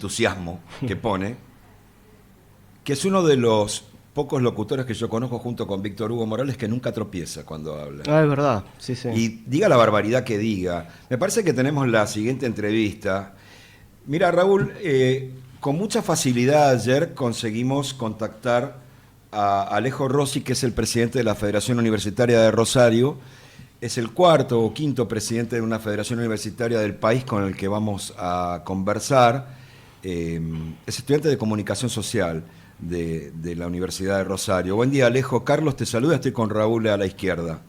entusiasmo que pone, que es uno de los pocos locutores que yo conozco junto con Víctor Hugo Morales que nunca tropieza cuando habla. Ah, es verdad, sí, sí. Y diga la barbaridad que diga. Me parece que tenemos la siguiente entrevista. Mira, Raúl, con mucha facilidad ayer conseguimos contactar a Alejo Rossi, que es el presidente de la Federación Universitaria de Rosario. Es el cuarto o quinto presidente de una federación universitaria del país con el que vamos a conversar. Es estudiante de comunicación social de la Universidad de Rosario. Buen día, Alejo. Carlos te saluda, estoy con Raúl a la izquierda.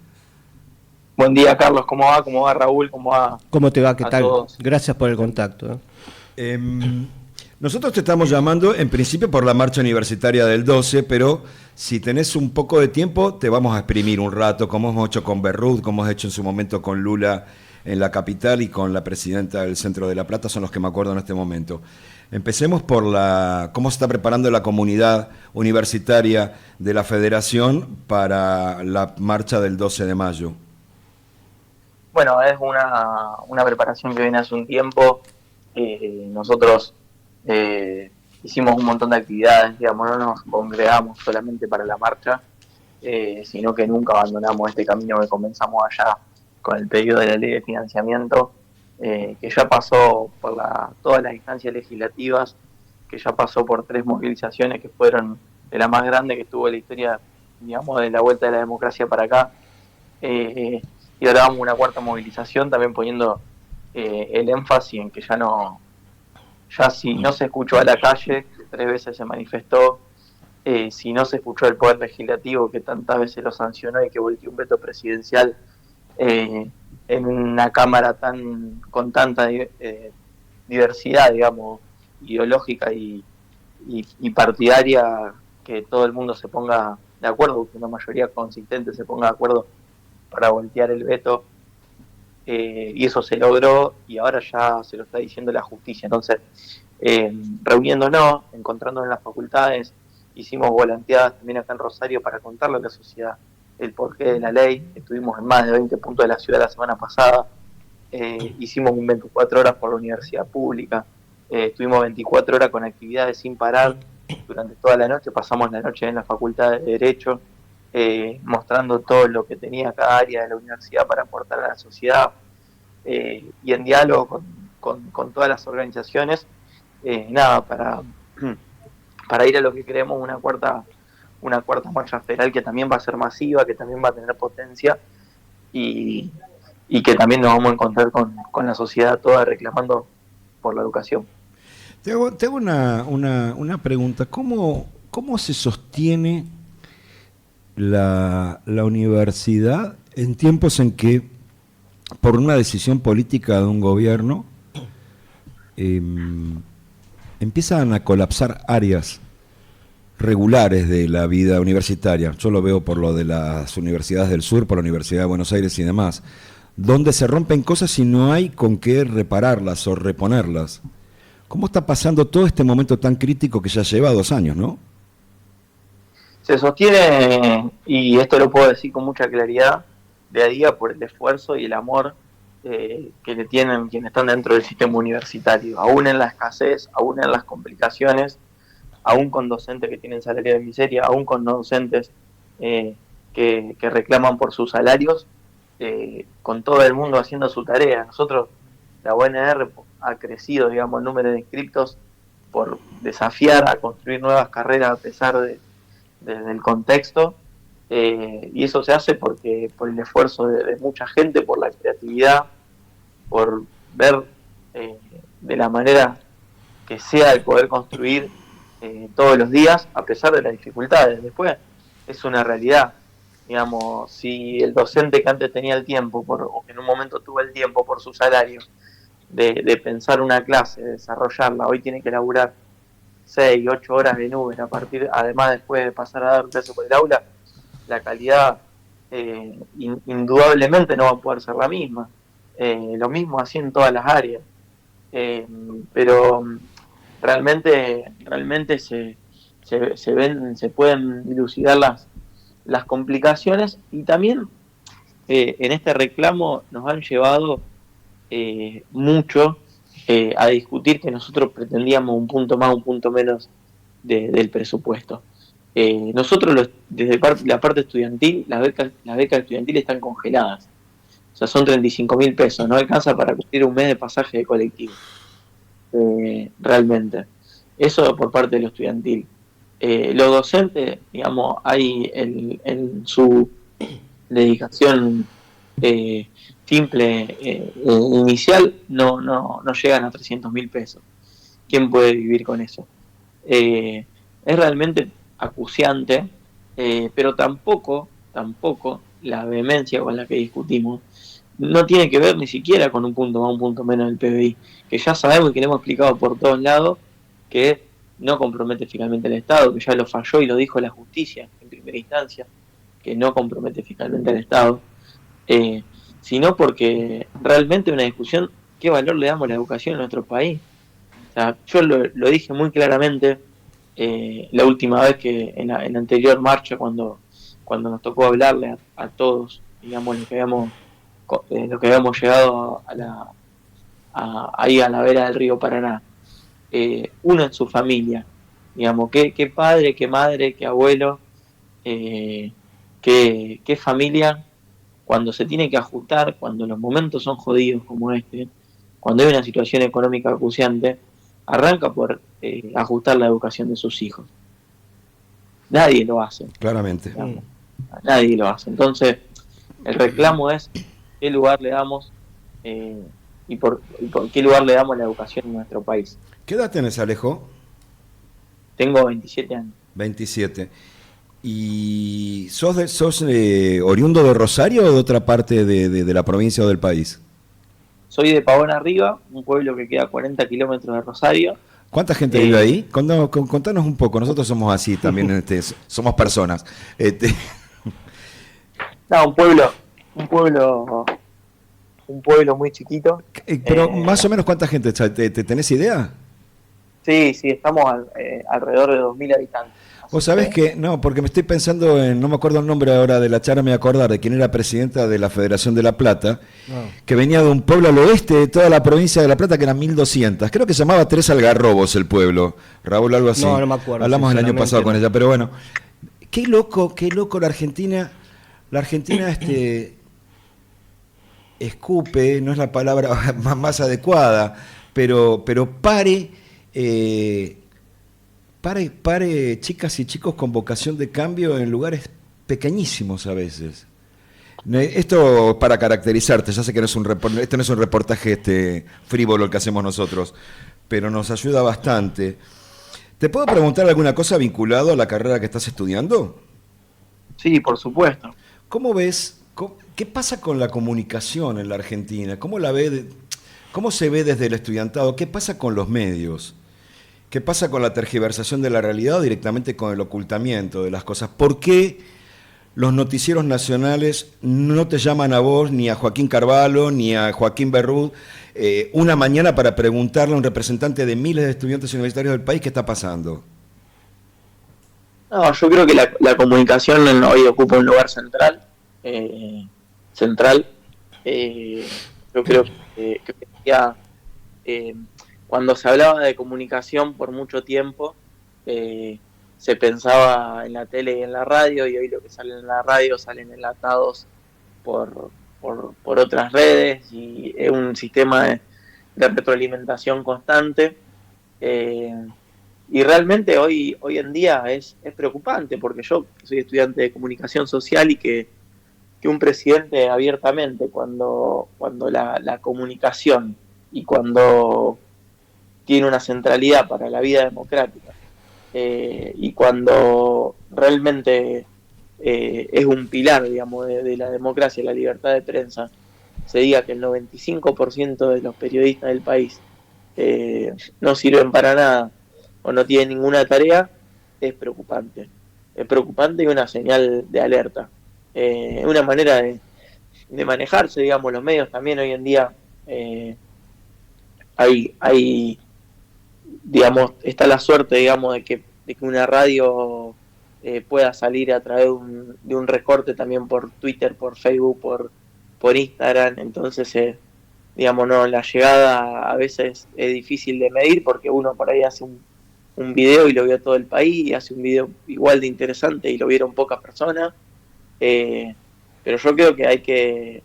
Buen día, Carlos. ¿Cómo va? ¿Cómo va, Raúl? ¿Cómo va ¿Cómo te va? ¿Qué a tal? todos? Gracias por el contacto. Eh, Nosotros te estamos llamando en principio por la marcha universitaria del 12, pero si tenés un poco de tiempo te vamos a exprimir un rato, como hemos hecho con Berrut, como hemos hecho en su momento con Lula en la capital y con la presidenta del Centro de La Plata, son los que me acuerdo en este momento. Empecemos por cómo se está preparando la comunidad universitaria de la Federación para la marcha del 12 de mayo. Bueno, es una preparación que viene hace un tiempo. Nosotros hicimos un montón de actividades, digamos, no nos congregamos solamente para la marcha, sino que nunca abandonamos este camino que comenzamos allá con el pedido de la ley de financiamiento, que ya pasó por todas las instancias legislativas, que ya pasó por 3 movilizaciones que fueron de la más grande que tuvo la historia, digamos, de la vuelta de la democracia para acá. Y ahora vamos a una cuarta movilización, también poniendo el énfasis en que ya si no se escuchó a la calle, que 3 veces se manifestó, si no se escuchó al Poder Legislativo, que tantas veces lo sancionó y que volteó un veto presidencial en una Cámara con tanta diversidad, digamos, ideológica y partidaria, que todo el mundo se ponga de acuerdo, que una mayoría consistente se ponga de acuerdo para voltear el veto, y eso se logró y ahora ya se lo está diciendo la justicia. Entonces, reuniéndonos, encontrándonos en las facultades, hicimos volanteadas también acá en Rosario para contarle a la sociedad el porqué de la ley. Estuvimos en más de 20 puntos de la ciudad la semana pasada, hicimos un 24 horas por la universidad pública, estuvimos 24 horas con actividades sin parar durante toda la noche, pasamos la noche en la Facultad de Derecho, mostrando todo lo que tenía cada área de la universidad para aportar a la sociedad, y en diálogo con todas las organizaciones, nada, para ir a lo que creemos una cuarta marcha federal que también va a ser masiva, que también va a tener potencia y, y que también nos vamos a encontrar con la sociedad toda reclamando por la educación. Te hago una pregunta. ¿Cómo se sostiene la universidad en tiempos en que, por una decisión política de un gobierno, eh, empiezan a colapsar áreas regulares de la vida universitaria? Yo lo veo por lo de las universidades del sur, por la Universidad de Buenos Aires y demás, donde se rompen cosas y no hay con qué repararlas o reponerlas. ¿Cómo está pasando todo este momento tan crítico que ya lleva 2 años, no? Se sostiene, y esto lo puedo decir con mucha claridad, día a día por el esfuerzo y el amor que le tienen quienes están dentro del sistema universitario, aún en la escasez, aún en las complicaciones, aún con docentes que tienen salario de miseria, aún con no docentes que reclaman por sus salarios, con todo el mundo haciendo su tarea. Nosotros, la UNR ha crecido, digamos, el número de inscriptos por desafiar a construir nuevas carreras a pesar del contexto, y eso se hace por el esfuerzo de mucha gente, por la creatividad, por ver de la manera que sea el poder construir todos los días, a pesar de las dificultades. Después es una realidad, digamos, si el docente que antes tenía el tiempo, o que en un momento tuvo el tiempo por su salario, de pensar una clase, de desarrollarla, hoy tiene que laburar 6, 8 horas de nube, además después de pasar a dar clase por el aula, la calidad indudablemente no va a poder ser la misma. Lo mismo así en todas las áreas. Pero realmente se pueden dilucidar las complicaciones, y también en este reclamo nos han llevado mucho a discutir que nosotros pretendíamos un punto más, un punto menos del presupuesto. Nosotros desde la parte estudiantil, las becas estudiantiles están congeladas. O sea, son 35.000 pesos, no alcanza para cubrir un mes de pasaje de colectivo. Realmente. Eso por parte de lo estudiantil. Los docentes, digamos, hay en su dedicación simple inicial, no llegan a 300.000 pesos. ¿Quién puede vivir con eso? Es realmente acuciante, pero tampoco la vehemencia con la que discutimos no tiene que ver ni siquiera con un punto más, un punto menos del PBI, que ya sabemos y que le hemos explicado por todos lados que no compromete fiscalmente al Estado, que ya lo falló y lo dijo la justicia en primera instancia, que no compromete fiscalmente al Estado, sino porque realmente una discusión, ¿qué valor le damos a la educación en nuestro país? O sea, yo lo dije muy claramente la última vez que en la anterior marcha, cuando nos tocó hablarle a todos, digamos, los que habíamos llegado ahí a la vera del río Paraná. Uno en su familia, digamos, qué padre, qué madre, qué abuelo, qué familia, cuando se tiene que ajustar, cuando los momentos son jodidos como este, cuando hay una situación económica acuciante, arranca por ajustar la educación de sus hijos. Nadie lo hace. Claramente. Digamos. Nadie lo hace. Entonces, el reclamo es qué lugar le damos y por qué lugar le damos a la educación en nuestro país. ¿Qué edad tenés, Alejo? Tengo 27 años. 27. ¿Y sos oriundo de Rosario o de otra parte de la provincia o del país? Soy de Pavón Arriba, un pueblo que queda a 40 kilómetros de Rosario. ¿Cuánta gente vive ahí? Contanos un poco, nosotros somos así también, somos personas. No, un pueblo muy chiquito. Pero más o menos, ¿cuánta gente? ¿Tenés idea? Sí, estamos alrededor de 2.000 habitantes. Vos sabés que, no, porque me estoy pensando no me acuerdo el nombre ahora de la charla, me voy a acordar de quién era presidenta de la Federación de La Plata, que venía de un pueblo al oeste de toda la provincia de La Plata, que eran 1.200. Creo que se llamaba Tres Algarrobos el pueblo, Raúl, algo así. No me acuerdo. Hablamos el año pasado con ella, pero bueno. Qué loco la Argentina. La Argentina escupe, no es la palabra más adecuada, pero pare chicas y chicos con vocación de cambio en lugares pequeñísimos a veces. Esto para caracterizarte, ya sé que esto no es un reportaje frívolo el que hacemos nosotros, pero nos ayuda bastante. ¿Te puedo preguntar alguna cosa vinculado a la carrera que estás estudiando? Sí, por supuesto. ¿Cómo ves, qué pasa con la comunicación en la Argentina? ¿Cómo se ve desde el estudiantado? ¿Qué pasa con los medios? ¿Qué pasa con la tergiversación de la realidad o directamente con el ocultamiento de las cosas? ¿Por qué los noticieros nacionales no te llaman a vos, ni a Joaquín Carvalho, ni a Joaquín Berrud, una mañana para preguntarle a un representante de miles de estudiantes universitarios del país qué está pasando? No, yo creo que la comunicación hoy ocupa un lugar central. Yo creo que ya, cuando se hablaba de comunicación por mucho tiempo, se pensaba en la tele y en la radio, y hoy lo que sale en la radio salen enlatados por otras redes, y es un sistema de retroalimentación constante. Y realmente hoy en día es preocupante, porque yo soy estudiante de comunicación social, y que un presidente abiertamente, cuando la comunicación y cuando tiene una centralidad para la vida democrática, y cuando realmente es un pilar, digamos, de la democracia, la libertad de prensa, se diga que el 95% de los periodistas del país no sirven para nada o no tienen ninguna tarea, es preocupante. Es preocupante y una señal de alerta. Es una manera de manejarse, digamos, los medios también hoy en día. Hay, digamos, está la suerte, digamos, de que una radio pueda salir a través de un recorte también por Twitter, por Facebook, por Instagram. Entonces digamos, no, la llegada a veces es difícil de medir porque uno por ahí hace un video y lo vio todo el país, y hace un video igual de interesante y lo vieron pocas personas. Pero yo creo que hay que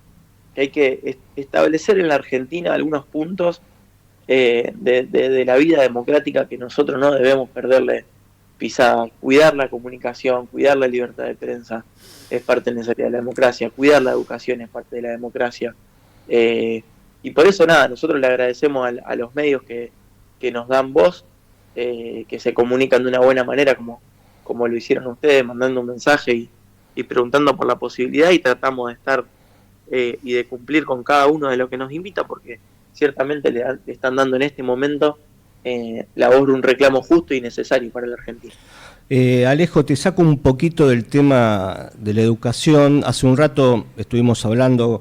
establecer en la Argentina algunos puntos de la vida democrática que nosotros no debemos perderle pisada. Cuidar la comunicación, cuidar la libertad de prensa es parte necesaria de la democracia, cuidar la educación es parte de la democracia. Y por eso nada, nosotros le agradecemos a los medios que nos dan voz, que se comunican de una buena manera como lo hicieron ustedes, mandando un mensaje y preguntando por la posibilidad, y tratamos de estar y de cumplir con cada uno de lo que nos invita, porque ciertamente le están dando en este momento la voz de un reclamo justo y necesario para la Argentina. Alejo, te saco un poquito del tema de la educación. Hace un rato estuvimos hablando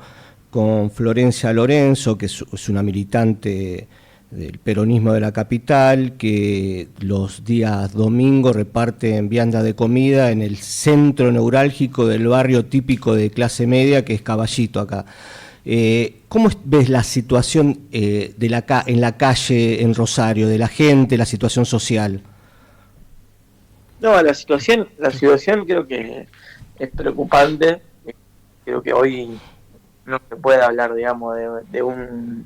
con Florencia Lorenzo, que es una militante del peronismo de la capital, que los días domingos reparten vianda de comida en el centro neurálgico del barrio típico de clase media, que es Caballito acá. ¿Cómo ves la situación en la calle en Rosario, de la gente, la situación social? No, la situación creo que es preocupante. Creo que hoy no se puede hablar, digamos, de un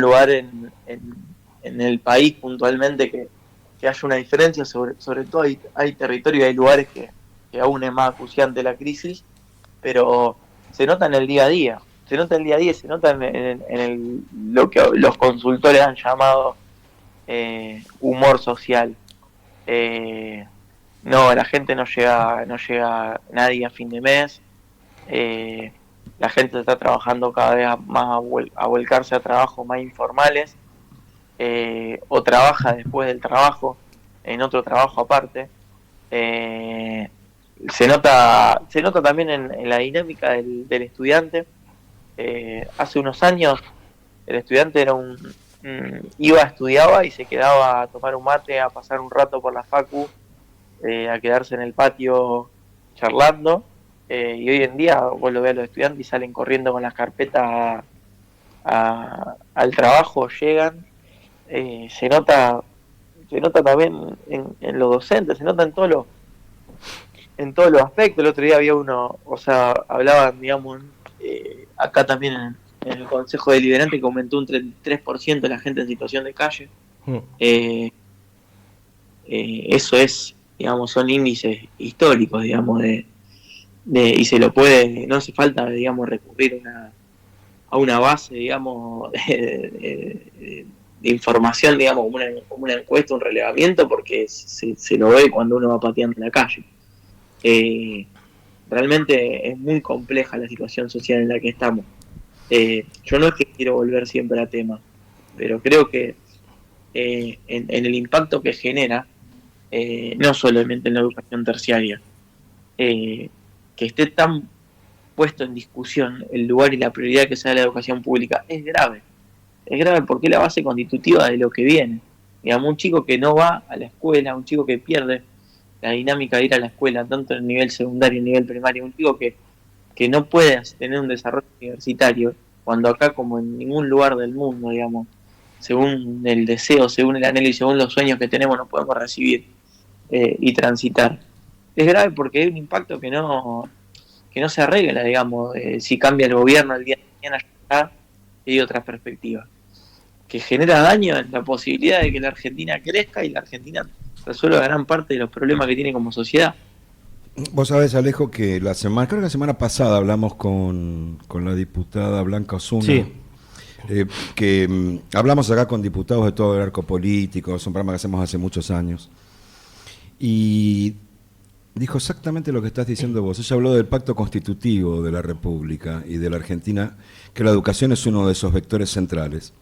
lugar en el país puntualmente que haya una diferencia. Sobre todo hay territorios y hay lugares que aún es más acuciante la crisis, pero se nota en el día a día. Se nota en lo que los consultores han llamado humor social. No, la gente no llega nadie a fin de mes. La gente está trabajando cada vez más a volcarse a trabajos más informales, o trabaja después del trabajo en otro trabajo aparte. Se nota también en la dinámica del estudiante. Hace unos años el estudiante era estudiaba y se quedaba a tomar un mate, a pasar un rato por la facu, a quedarse en el patio charlando. Y hoy en día vos lo ves a los estudiantes y salen corriendo con las carpetas al trabajo, llegan. Se nota también en los docentes, se nota en todos los aspectos. El otro día había hablaban, digamos, acá también en el Consejo Deliberante, que aumentó un 33% de la gente en situación de calle. Eso es, digamos, son índices históricos, digamos, y se lo puede, no hace falta, digamos, recurrir a una base, digamos, de información, digamos, como una encuesta, un relevamiento, porque se lo ve cuando uno va pateando en la calle. Realmente es muy compleja la situación social en la que estamos. Yo no es que quiero volver siempre a temas, pero creo que en el impacto que genera, no solamente en la educación terciaria, que esté tan puesto en discusión el lugar y la prioridad que se da a la educación pública, es grave. Es grave porque es la base constitutiva de lo que viene. Digamos, un chico que no va a la escuela, un chico que pierde la dinámica de ir a la escuela, tanto en el nivel secundario y en el nivel primario, un chico que no puede tener un desarrollo universitario, cuando acá, como en ningún lugar del mundo, digamos, según el deseo, según el anhelo y según los sueños que tenemos, no podemos recibir y transitar. Es grave porque hay un impacto que no se arregla, digamos, si cambia el gobierno el día de mañana, ya hay otras perspectivas, que genera daño en la posibilidad de que la Argentina crezca y la Argentina resuelva gran parte de los problemas que tiene como sociedad. Vos sabés, Alejo, que creo que la semana pasada hablamos con la diputada Blanca Osuna. Sí. Que hablamos acá con diputados de todo el arco político, es un programa que hacemos hace muchos años. Y dijo exactamente lo que estás diciendo vos. Ella habló del pacto constitutivo de la República y de la Argentina, que la educación es uno de esos vectores centrales.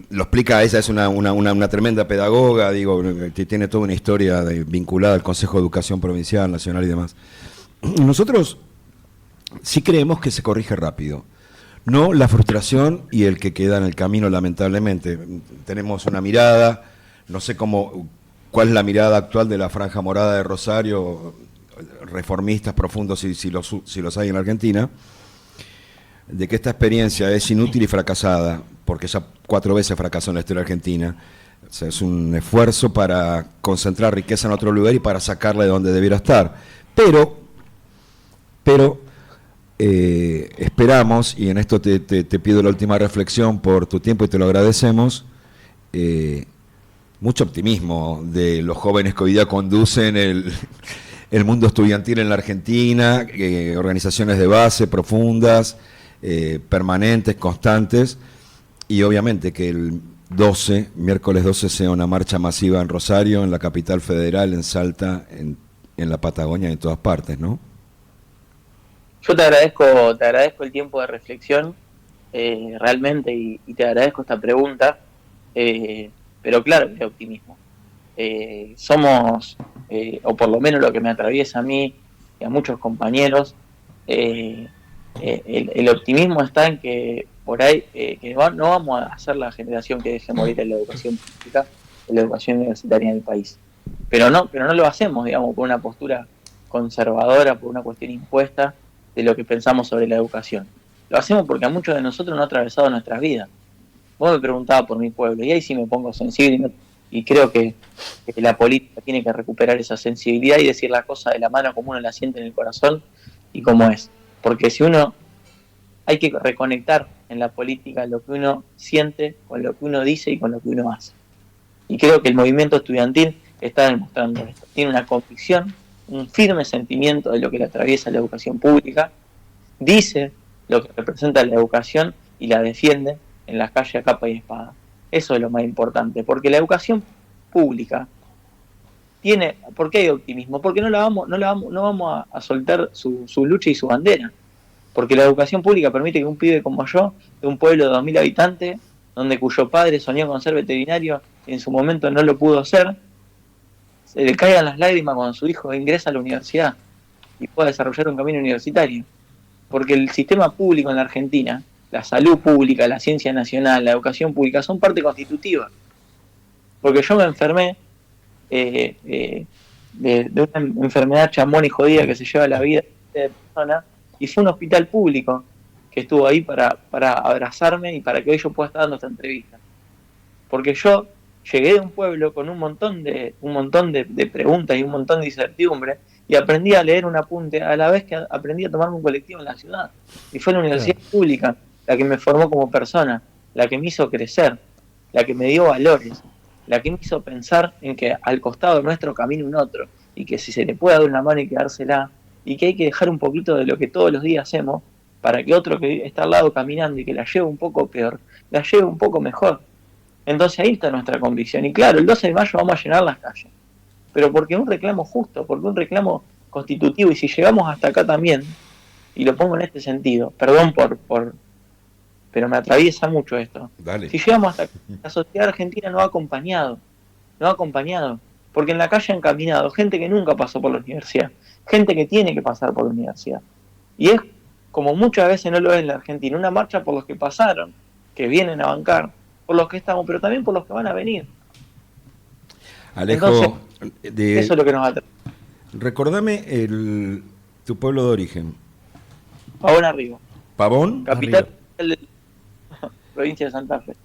Lo explica, ella es una tremenda pedagoga, digo, tiene toda una historia vinculada al Consejo de Educación Provincial, Nacional y demás. Nosotros sí creemos que se corrige rápido, no la frustración y el que queda en el camino, lamentablemente. Tenemos una mirada, no sé cuál es la mirada actual de la Franja Morada de Rosario, reformistas profundos si los hay en la Argentina, de que esta experiencia es inútil y fracasada, porque ya 4 veces fracasó en la historia argentina. O sea, es un esfuerzo para concentrar riqueza en otro lugar y para sacarla de donde debiera estar. Pero esperamos, y en esto te pido la última reflexión por tu tiempo y te lo agradecemos, mucho optimismo de los jóvenes que hoy día conducen el mundo estudiantil en la Argentina, organizaciones de base profundas, permanentes, constantes, y obviamente que el miércoles 12, sea una marcha masiva en Rosario, en la capital federal, en Salta, en la Patagonia, en todas partes, ¿no? Yo te agradezco el tiempo de reflexión, realmente, y te agradezco esta pregunta, pero claro, de optimismo. Somos, o por lo menos lo que me atraviesa a mí y a muchos compañeros, el optimismo está en que por ahí que no vamos a ser la generación que deje morir en la educación pública, en la educación universitaria en el país. Pero no lo hacemos, digamos, por una postura conservadora, por una cuestión impuesta de lo que pensamos sobre la educación. Lo hacemos porque a muchos de nosotros no ha atravesado nuestras vidas. Vos me preguntabas por mi pueblo, y ahí sí me pongo sensible, y creo que la política tiene que recuperar esa sensibilidad y decir la cosa de la mano como uno la siente en el corazón y como es. Porque si hay que reconectar en la política lo que uno siente con lo que uno dice y con lo que uno hace. Y creo que el movimiento estudiantil está demostrando esto. Tiene una convicción, un firme sentimiento de lo que le atraviesa la educación pública, dice lo que representa la educación y la defiende en las calles a capa y espada. Eso es lo más importante, porque la educación pública tiene, ¿por qué hay optimismo? Porque no vamos a soltar su lucha y su bandera, porque la educación pública permite que un pibe como yo, de un pueblo de 2.000 habitantes, cuyo padre soñó con ser veterinario y en su momento no lo pudo ser, se le caigan las lágrimas cuando su hijo ingresa a la universidad y pueda desarrollar un camino universitario. Porque el sistema público en la Argentina, la salud pública, la ciencia nacional, la educación pública, son parte constitutiva. Porque yo me enfermé de una enfermedad chamón y jodida que se lleva la vida de persona, y fue un hospital público que estuvo ahí para abrazarme y para que hoy yo pueda estar dando esta entrevista. Porque yo llegué de un pueblo con un montón de preguntas y un montón de incertidumbre, y aprendí a leer un apunte a la vez que aprendí a tomarme un colectivo en la ciudad. Y fue la universidad pública la que me formó como persona, la que me hizo crecer, la que me dio valores, la que me hizo pensar en que al costado nuestro camina un otro, y que si se le puede dar una mano y quedársela, y que hay que dejar un poquito de lo que todos los días hacemos para que otro que está al lado caminando y que la lleve un poco peor, la lleve un poco mejor. Entonces ahí está nuestra convicción. Y claro, el 12 de mayo vamos a llenar las calles, pero porque es un reclamo justo, porque es un reclamo constitutivo. Y si llegamos hasta acá también, y lo pongo en este sentido, perdón pero me atraviesa mucho esto. Dale. Si llegamos hasta acá, la sociedad argentina no ha acompañado, porque en la calle han caminado gente que nunca pasó por la universidad, gente que tiene que pasar por la universidad. Y es, como muchas veces no lo es en la Argentina, una marcha por los que pasaron, que vienen a bancar, por los que estamos, pero también por los que van a venir. Alejo, entonces, eso es lo que nos atrae. Recordame tu pueblo de origen. Pavón Arriba. ¿Pavón? Capital de provincia de Santa Fe.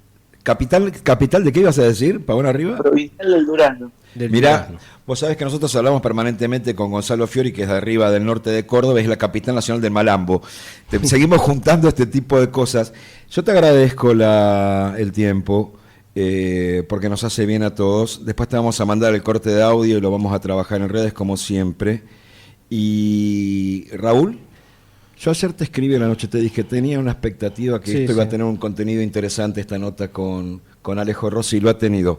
¿Capital de qué ibas a decir? ¿Pavón Arriba? Provincial del Durazno. Mirá, vos sabés que nosotros hablamos permanentemente con Gonzalo Fiori, que es de arriba del norte de Córdoba, es la capital nacional del Malambo. Seguimos juntando este tipo de cosas. Yo te agradezco el tiempo, porque nos hace bien a todos. Después te vamos a mandar el corte de audio y lo vamos a trabajar en redes como siempre. Y Raúl, yo ayer te escribí en la noche, te dije, tenía una expectativa que esto iba a tener un contenido interesante, esta nota con Alejo Rossi, y lo ha tenido.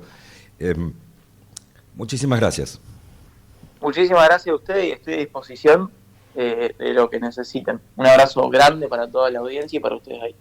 Muchísimas gracias. Muchísimas gracias a ustedes y estoy a disposición de lo que necesiten. Un abrazo grande para toda la audiencia y para ustedes ahí.